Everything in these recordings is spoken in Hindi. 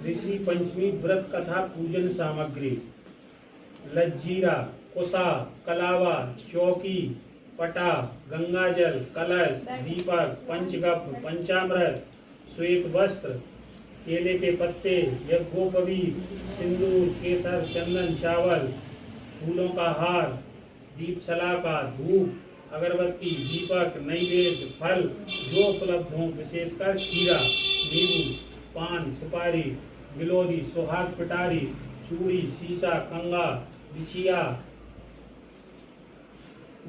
ऋषि पंचमी व्रत कथा पूजन सामग्री लज्जीरा, कुसा, कलावा, चौकी, पटा, गंगाजल, कलश, दीपक, पंचगव्य, पंचामृत, श्वेत वस्त्र, केले के पत्ते, यज्ञोपवीत, सिंदूर, केसर, चंदन, चावल, फूलों का हार, दीप सलाका, धूप, अगरबत्ती, दीपक, नैवेद्य, फल जो उपलब्ध हों, विशेषकर खीरा, नींबू, पान, सुपारी, गिलोरी, सुहाग पिटारी, चूड़ी, शीशा, कंगा, बिछिया,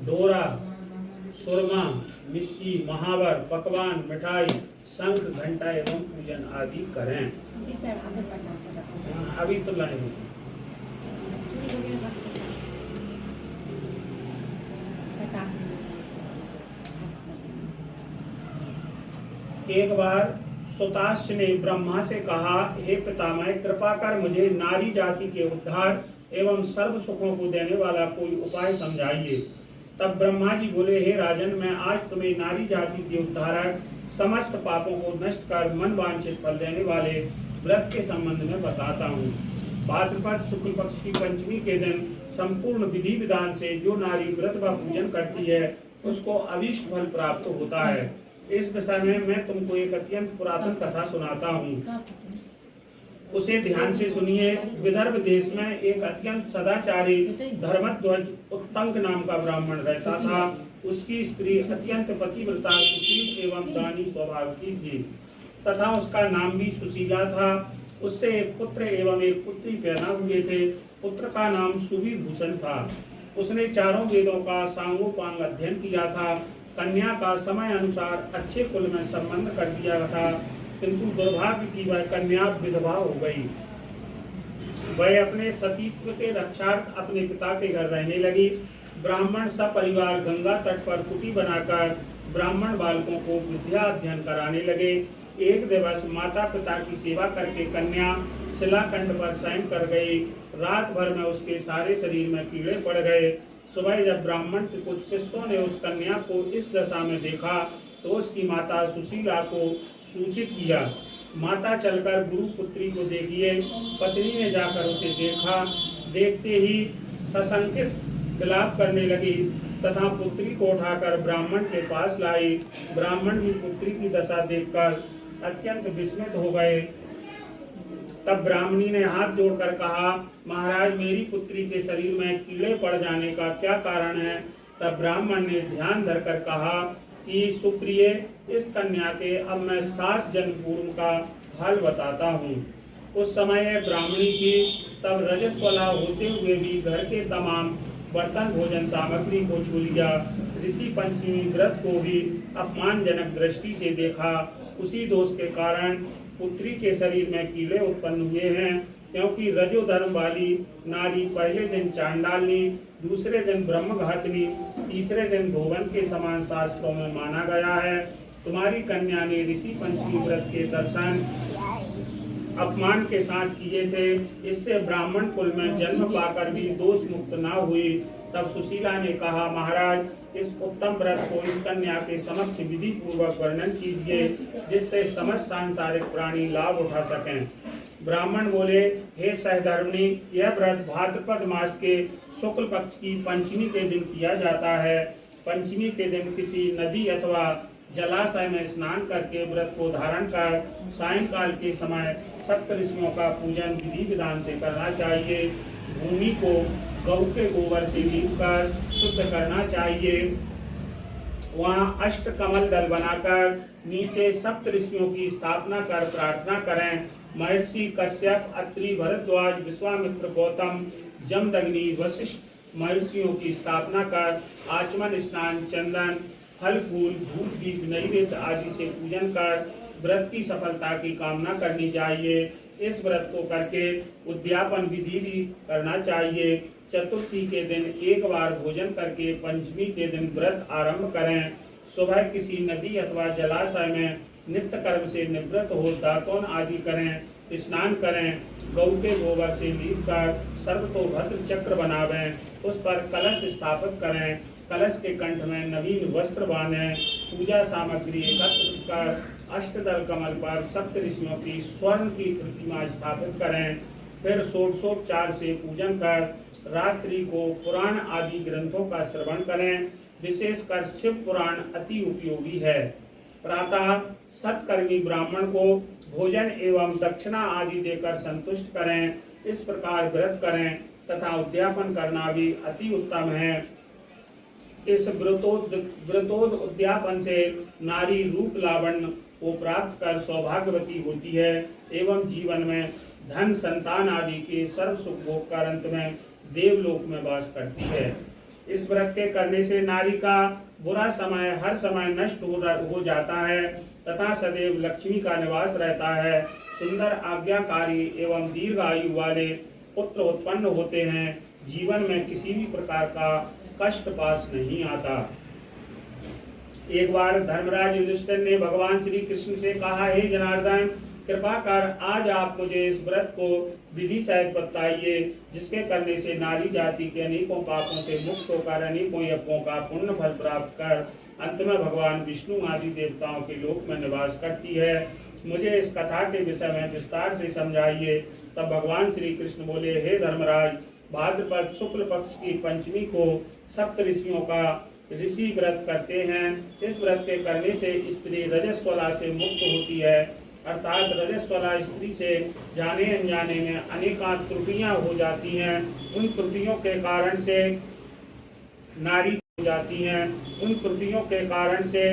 डोरा, सुरमा, मिश्री, महावर, पकवान, मिठाई, शंख, घंटा एवं पूजन आदि करें। अभी तो लाएंगे। एक बार सुताश्य ने ब्रह्मा से कहा, हे पितामह, कृपा कर मुझे नारी जाति के उद्धार एवं सर्व सुखों को देने वाला कोई उपाय समझाइए। तब ब्रह्मा जी बोले, हे राजन, मैं आज तुम्हें नारी जाति के उद्धारक, समस्त पापों को नष्ट कर मन वांछित फल देने वाले व्रत के संबंध में बताता हूँ। भाद्रपद शुक्ल पक्ष की पंचमी के दिन संपूर्ण विधि विधान से जो नारी व्रत व पूजन करती है उसको अभीष्ट फल प्राप्त होता है। इस विषय में मैं तुमको एक अत्यंत पुरातन कथा सुनाता हूँ, उसे ध्यान से सुनिए। विदर्भ देश में एक अत्यंत सदाचारी धर्मध्वज उत्तंक नाम का ब्राह्मण रहता था। उसकी स्त्री अत्यंत पतिव्रता, सुशील एवं दानी स्वभाव की थी तथा उसका नाम भी सुशीला था। उससे एक पुत्र एवं एक पुत्री पैदा हुए थे। पुत्र का नाम सुविभूषण था। उसने चारों वेदों का सांगोपांग अध्ययन किया था। कन्या का समय अनुसार अच्छे कुल में संबंध कर दिया था, किंतु दुर्भाग्य की वह कन्या विधवा हो गई। वह अपने सतीत्व के रक्षार्थ अपने पिता के घर रहने लगी। ब्राह्मण सपरिवार गंगा तट पर कुटी बनाकर ब्राह्मण बालकों को विद्या अध्ययन कराने लगे। एक दिवस माता पिता की सेवा करके कन्या शिलाखंड पर शयन कर गई। रात भर में उसके सारे शरीर में कीड़े पड़ गए। सुबह जब ब्राह्मण के कुछ शिष्यों ने उस कन्या को इस दशा में देखा तो उसकी माता सुशीला को सूचित किया। माता चलकर गुरु पुत्री को देखिए। पत्नी ने जाकर उसे देखा। देखते ही सशंकित विलाप करने लगी तथा पुत्री को उठाकर ब्राह्मण के पास लाई। ब्राह्मण भी पुत्री की दशा देखकर अत्यंत विस्मित हो गए। तब ब्राह्मणी ने हाथ जोड़कर कहा, महाराज, मेरी पुत्री के शरीर में कीड़े पड़ जाने का क्या कारण है? तब ब्राह्मण ने ध्यान धरकर कहा कि सुप्रिय, इस कन्या के अब मैं 7 जन्म पूर्व का हाल बताता हूँ। उस समय ब्राह्मणी की तब रजस्वला होते हुए भी घर के तमाम बर्तन भोजन सामग्री को छू लिया। ऋषि पंचमी व्रत को भी अपमानजनक दृष्टि से देखा। उसी दोष के कारण पुत्री के शरीर में कीड़े उत्पन्न हुए हैं, क्योंकि रजोधर्म वाली नारी पहले दिन चांडालनी, दूसरे दिन ब्रह्मघातनी, तीसरे दिन भोवन के समान शास्त्रों में माना गया है। तुम्हारी कन्या ने ऋषि पंचमी व्रत के दर्शन अपमान के साथ किए थे। इससे ब्राह्मण कुल में जन्म पाकर भी दोष मुक्त न हुई। तब सुशीला ने कहा, महाराज, इस उत्तम व्रत को इस कन्या के समक्ष विधि पूर्वक वर्णन कीजिए, जिससे समस्त सांसारिक प्राणी लाभ उठा सकें। ब्राह्मण बोले, हे सहधर्मिणी, यह व्रत भाद्रपद मास के शुक्ल पक्ष की पंचमी के दिन किया जाता है। पंचमी के दिन किसी नदी अथवा जलाशय में स्नान करके व्रत को धारण कर सायंकाल के समय सप्त ऋषियों का पूजन विधि विधान से करना चाहिए। भूमि को गौ के गोबर से लीपकर शुद्ध करना चाहिए। वहाँ अष्ट कमल दल बनाकर नीचे सप्त ऋषियों की स्थापना कर प्रार्थना करें। महर्षि कश्यप, अत्रि, भरद्वाज, विश्वामित्र, गौतम, जमदग्नि, वशिष्ठ महर्षियों की स्थापना कर आचमन स्नान, चंदन, फल फूल, धूप दीप नैवेद्य आदि से पूजन कर व्रत की सफलता की कामना करनी चाहिए। इस व्रत को करके उद्यापन विधि भी करना चाहिए। चतुर्थी के दिन एक बार भोजन करके पंचमी के दिन व्रत आरंभ करें। सुबह किसी नदी अथवा जलाशय में नित्य कर्म से निवृत्त हो दातुन आदि करें, स्नान करें। गौ के गोबर से लीप कर सर्वतोभद्र चक्र बनावें, उस पर कलश स्थापित करें। कलश के कंठ में नवीन वस्त्र बांधें। पूजा सामग्री एकत्र कर अष्टदल कमल पर सप्त ऋषियों की स्वर्ण की प्रतिमा स्थापित करें। फिर षोडशोपचार से पूजन कर रात्रि को पुराण आदि ग्रंथों का श्रवण करें। विशेषकर शिव पुराण अति उपयोगी है। प्रातः सत्कर्मी ब्राह्मण को भोजन एवं दक्षिणा आदि देकर संतुष्ट करें। इस प्रकार व्रत करें तथा उद्यापन करना भी अति उत्तम है। इस व्रतोद उद्यापन से नारी रूप लावण्य को प्राप्त कर सौभाग्यवती होती है एवं जीवन में धन संतान आदि के सर्व सुख भोग कर अंत में देवलोक में वास करती है। इस व्रत के करने से नारी का बुरा समय हर समय नष्ट हो जाता है तथा सदैव लक्ष्मी का निवास रहता है। सुंदर आज्ञाकारी एवं दीर्घ आयु वाले पुत्र उत्पन्न होते हैं। जीवन में किसी भी प्रकार का कष्ट पास नहीं आता। एक बार धर्मराज युधिष्ठिर ने भगवान श्री कृष्ण से कहा, हे जनार्दन, कृपा कर आज आप मुझे इस व्रत को विधि सहित बताइए जिसके करने से नारी जाति के अनेकों पापों से मुक्त होकर अनेकों यज्ञों का पुण्य फल प्राप्त कर अंत में भगवान विष्णु आदि देवताओं के लोक में निवास करती है। मुझे इस कथा के विषय में विस्तार से समझाइए। तब भगवान श्री कृष्ण बोले, हे धर्मराज, भाद्रपद शुक्ल पक्ष की पंचमी को सप्त ऋषियों का ऋषि व्रत करते हैं। इस व्रत के करने से स्त्री रजस्वला से मुक्त होती है, अर्थात रजस्वला स्त्री से जाने अनजाने में अनेकांत त्रुटियां हो जाती हैं। उन त्रुटियों के कारण से नारी हो जाती हैं। उन त्रुटियों के कारण से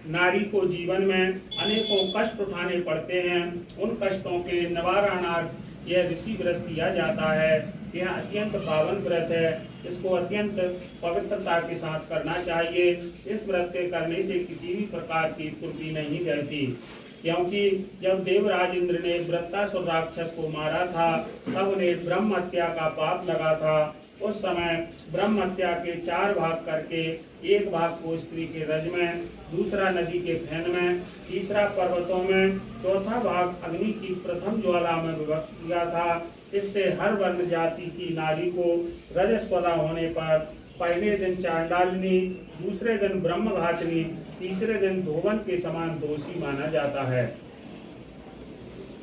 नारी को जीवन में अनेकों कष्ट उठाने पड़ते हैं। उन कष्टों के निवारणार्थ यह ऋषि व्रत किया जाता है। यह अत्यंत पावन व्रत है। इसको अत्यंत पवित्रता के साथ करना चाहिए। इस व्रत के करने से किसी भी प्रकार की त्रुटि नहीं रहती, क्योंकि जब देवराज इंद्र ने वृत्तासुर राक्षस को मारा था तब उन्हें ब्रह्म हत्या का पाप लगा था। उस समय ब्रह्म हत्या के 4 भाग करके एक भाग को स्त्री के रज में, दूसरा नदी के फैन में, तीसरा पर्वतों में, चौथा भाग अग्नि की प्रथम ज्वाला में विभक्त किया था। इससे हर वर्ण जाति की नारी को रजस्वला होने पर पहले दिन चांडालिनी, दूसरे दिन ब्रह्मघातिनी, तीसरे दिन धोवन के समान दोषी माना जाता है।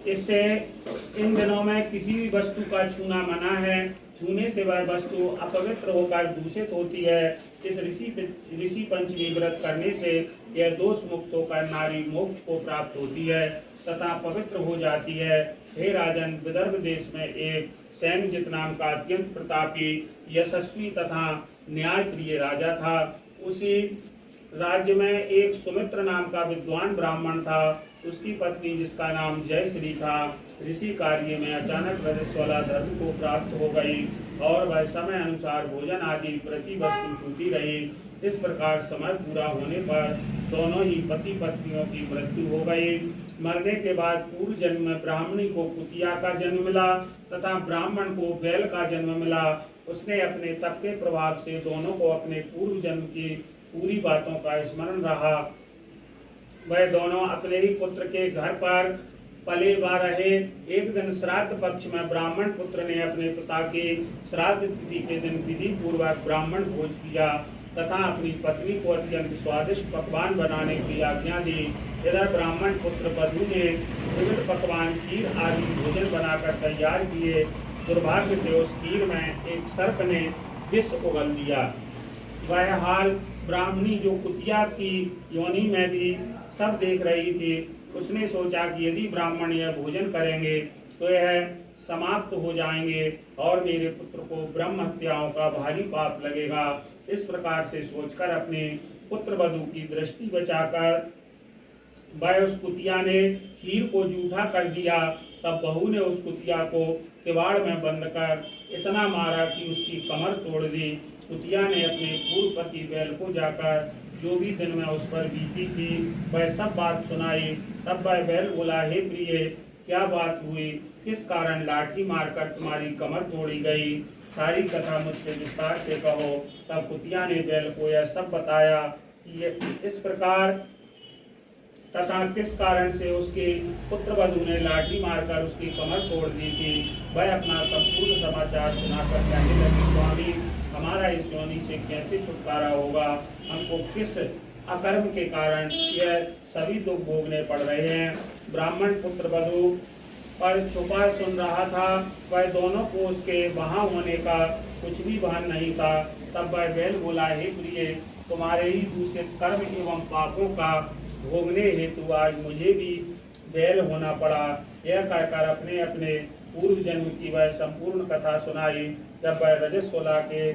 इससे इन दिनों में किसी भी वस्तु का छूना मना है। छूने से वह वस्तु अपवित्र होकर दूषित होती है। इस ऋषि पंचमी व्रत करने से यह दोष मुक्त होकर नारी मोक्ष को प्राप्त होती है तथा पवित्र हो जाती है। हे राजन, विदर्भ देश में एक सैन्यजित नाम का अत्यंत प्रतापी, यशस्वी तथा न्यायप्रिय राजा था। उसी राज्य में एक सुमित्र नाम का विद्वान ब्राह्मण था। उसकी पत्नी, जिसका नाम जयश्री था, ऋषि कार्य में अचानक रजस्वला धर्म को प्राप्त हो गई और वह समय अनुसार भोजन आदि प्रति वस्तु छूती रही। इस प्रकार समय पूरा होने पर दोनों ही पति पत्नियों की मृत्यु हो गई। मरने के बाद पूर्व जन्म में ब्राह्मणी को कुतिया का जन्म मिला तथा ब्राह्मण को बैल का जन्म मिला। उसने अपने तप के प्रभाव से दोनों को अपने पूर्व जन्म की पूरी बातों का स्मरण रहा। वह दोनों अपने ही पुत्र के घर पर पले बा रहे। एक दिन श्राद्ध पक्ष में ब्राह्मण पुत्र ने अपने पिता के श्राद्ध तिथि के दिन विधि पूर्वक ब्राह्मण भोज किया तथा अपनी पत्नी को अत्यंत स्वादिष्ट पकवान बनाने की आज्ञा दी। इधर ब्राह्मण पुत्र वधु ने विविध पकवान, खीर आदि भोजन बनाकर तैयार किए। दुर्भाग्य से उस खीर में एक सर्प ने विष उगल दिया। वह हाल ब्राह्मणी जो कुतिया की योनि में थी सब देख रही थी। उसने सोचा कि यदि ब्राह्मण यह भोजन करेंगे तो यह समाप्त हो जाएंगे और मेरे पुत्र को ब्रह्म हत्याओं का भारी पाप लगेगा। इस प्रकार से सोचकर अपने पुत्र वधु की दृष्टि बचाकर वह उस कुतिया ने खीर को जूठा कर दिया। तब बहू ने उस कुतिया को किवाड़ में बंद कर इतना मारा कि उसकी कमर तोड़ दी। कुतिया ने अपने पूर्व पति बैल को जाकर जो भी दिन में उस पर बीती थी वह सब बात सुनाई। तब वह बैल बोला, हे प्रिय, क्या बात हुई? किस कारण लाठी मारकर तुम्हारी कमर तोड़ी गई? सारी कथा मुझसे विस्तार से कहो। तब कुतिया ने बैल को यह सब बताया कि इस प्रकार तथा किस कारण से उसके पुत्र वधु ने लाठी मारकर उसकी कमर तोड़ दी थी। वह अपना संपूर्ण समाचार सुनाकर कहने लगी, स्वामी, हमारा इस योनि से कैसे छुटकारा होगा? हमको किस अकर्म के कारण यह सभी दुख भोगने पड़ रहे हैं। ब्राह्मण पुत्र वधु पर छुपा सुन रहा था। वह दोनों को उसके वहां होने का कुछ भी भान नहीं था। तब वह बैल बोला, हे प्रिय, तुम्हारे ही दूषित कर्म एवं पापों का भोगने हेतु आज मुझे भी बैल होना पड़ा। यह कहकर अपने अपने पूर्व जन्म की वह संपूर्ण कथा सुनाई। जब वह रजस्वला के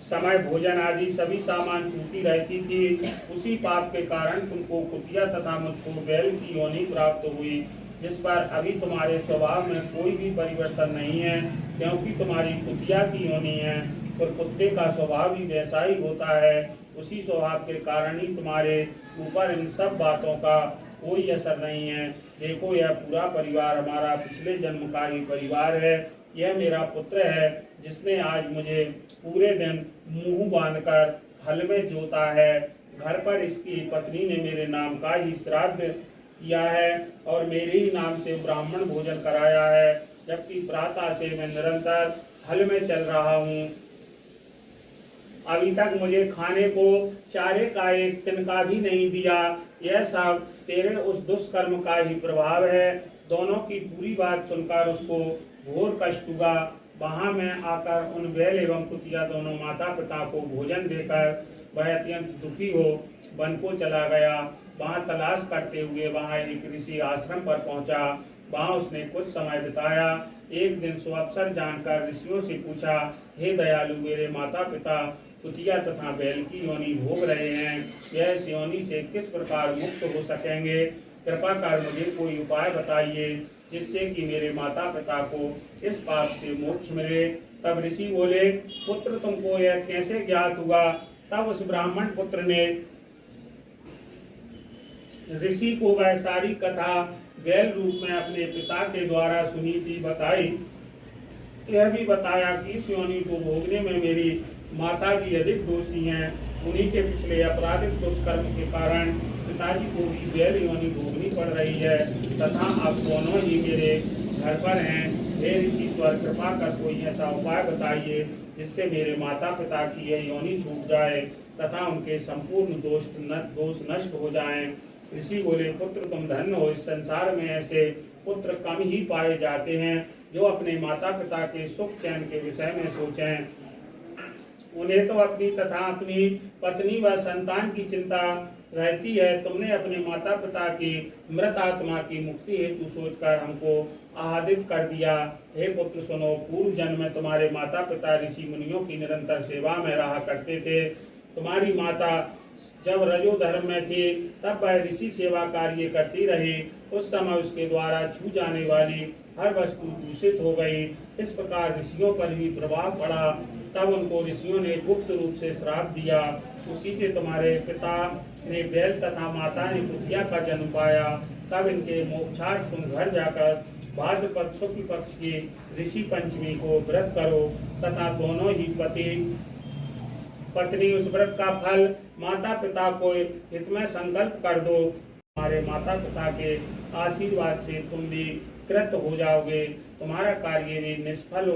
समय भोजन आदि सभी सामान छूती रहती थी, उसी पाप के कारण तुमको कुतिया तथा मुझको बैल की योनि प्राप्त हुई, जिस पर अभी तुम्हारे स्वभाव में कोई भी परिवर्तन नहीं है, क्योंकि तुम्हारी कुतिया की योनि है। और कुत्ते का स्वभाव भी वैसा ही होता है। उसी स्वभाव के कारण ही तुम्हारे ऊपर इन सब बातों का कोई असर नहीं है। देखो, यह पूरा परिवार हमारा पिछले जन्म का ही परिवार है। यह मेरा पुत्र है, जिसने आज मुझे पूरे दिन मुंह बांधकर हल में जोता है। घर पर इसकी पत्नी ने मेरे नाम का ही श्राद्ध किया है और मेरे ही नाम से ब्राह्मण भोजन कराया है, जबकि प्रातः से मैं निरंतर हल में चल रहा हूँ। अभी तक मुझे खाने को चारे का एक तिनका भी नहीं दिया। यह सब तेरे उस दुष्कर्म का ही प्रभाव है। दोनों की पूरी बात सुनकर उसको घोर कष्ट हुआ। वहां मैं आकर उन बैल एवं कुतिया दोनों माता पिता को भोजन देकर वह अत्यंत दुखी हो वन को चला गया। वहां तलाश करते हुए वहां एक ऋषि आश्रम पर पहुंचा। वहां उसने कुछ समय बिताया। एक दिन सुअवसर जानकर ऋषियों से पूछा, हे दयालु, मेरे माता पिता कुतिया तथा बैल की योनि भोग रहे हैं। यह इस योनि से किस प्रकार मुक्त हो सकेंगे? कृपा कर मुझे कोई उपाय बताइए, जिससे कि मेरे माता पिता को इस पाप से मोक्ष मिले। तब ऋषि बोले, पुत्र, तुमको यह कैसे ज्ञात हुआ? तब उस ब्राह्मण पुत्र ने ऋषि को वह सारी कथा बैल रूप में अपने पिता के द्वारा सुनी थी बताई। यह भी बताया कि इस योनि को भोगने में मेरी माता जी अधिक दोषी हैं। उन्हीं के पिछले अपराधिक दुष्कर्म के कारण पिताजी को भी बैल योनि भोगनी पड़ रही है, तथा आप दोनों ही मेरे घर पर हैं। हे ऋषिश्वर, कृपा कर कोई ऐसा उपाय बताइए, जिससे मेरे माता पिता की यह योनि छूट जाए तथा उनके संपूर्ण दोष नष्ट हो जाएं। ऋषि बोले, पुत्र, तुम धन्य हो। इस संसार में ऐसे पुत्र कम ही पाए जाते हैं, जो अपने माता पिता के सुख चैन के विषय में सोचें। उन्हें तो अपनी तथा अपनी पत्नी व संतान की चिंता रहती है। तुमने अपने माता पिता की मृत आत्मा की मुक्ति हेतु सोचकर हमको आह्लादित कर दिया। हे पुत्र, सुनो, पूर्व जन्म में तुम्हारे माता पिता ऋषि मुनियों की निरंतर सेवा में रहा करते थे। तुम्हारी माता जब रजो धर्म में थी, तब वह ऋषि सेवा कार्य करती रही। उस समय उसके द्वारा छू जाने वाली हर वस्तु दूषित हो गई। इस प्रकार ऋषियों पर भी प्रभाव पड़ा। तब उनको ऋषियों ने गुप्त रूप से श्राप दिया। उसी से तुम्हारे पिता ने बैल तथा माता ने कुतिया का जन्म पाया। तब इनके मोक्षार्थ तुम घर जाकर भाद्रपद शुक्ल पक्ष की ऋषि पंचमी को व्रत करो तथा दोनों ही पति पत्नी उस व्रत का फल माता पिता को हित में संकल्प कर दो। तुम्हारे माता पिता के आशीर्वाद से तुम भी कृत हो जाओगे। तुम्हारा कार्य भी निष्फल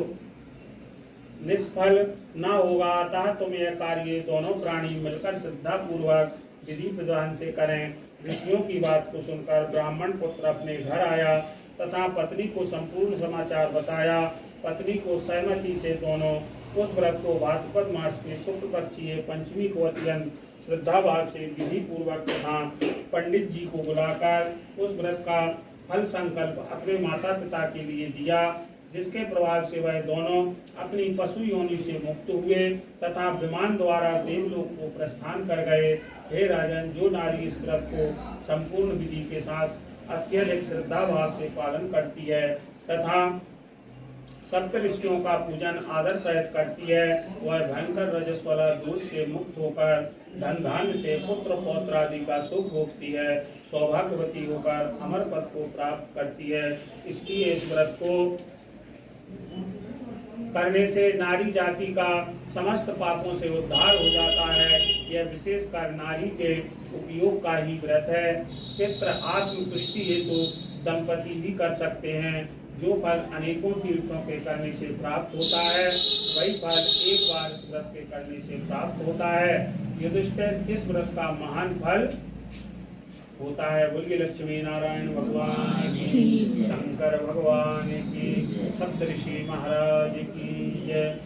न होगा। अतः तुम यह कार्य दोनों प्राणी मिलकर श्रद्धा पूर्वक विधि विधान से करें। ऋषियों की बात को सुनकर ब्राह्मण पुत्र अपने घर आया तथा पत्नी को संपूर्ण समाचार बताया। पत्नी को सहमति से दोनों उस व्रत को भाद्रपद मास के शुक्ल पक्षीय पंचमी को अत्यंत श्रद्धा भाव से विधि पूर्वक तथा पंडित जी को बुलाकर उस व्रत का फल संकल्प अपने माता पिता के लिए दिया, जिसके प्रभाव से वह दोनों अपनी पशु योनि से मुक्त हुए तथा विमान द्वारा देवलोक को प्रस्थान कर गए। हे राजन, जो नारी इस व्रत को संपूर्ण विधि के साथ अत्यधिक श्रद्धा भाव से पालन करती है तथा सप्तऋषियों का पूजन आदर सहित करती है, वह भयंकर रजस्वला दूध से मुक्त होकर धन धान्य से पुत्र पौत्र आदि का सुख भोगती है, सौभाग्यवती होकर अमर पद को प्राप्त करती है। इसलिए इस व्रत को करने से नारी जाति का समस्त पापों से उद्धार हो जाता है। यह विशेषकर नारी के उपयोग का ही व्रत है। पितृ आत्मतुष्टि हेतु दंपति भी कर सकते हैं। जो फल अनेकों तीर्थों के करने से प्राप्त होता है वही फल एक बार इस व्रत के करने से प्राप्त होता है। युधिष्ठिर, इस व्रत का महान फल होता है। बोलिए लक्ष्मी नारायण भगवान की, शंकर भगवान की, सप्तऋषि महाराज की जय।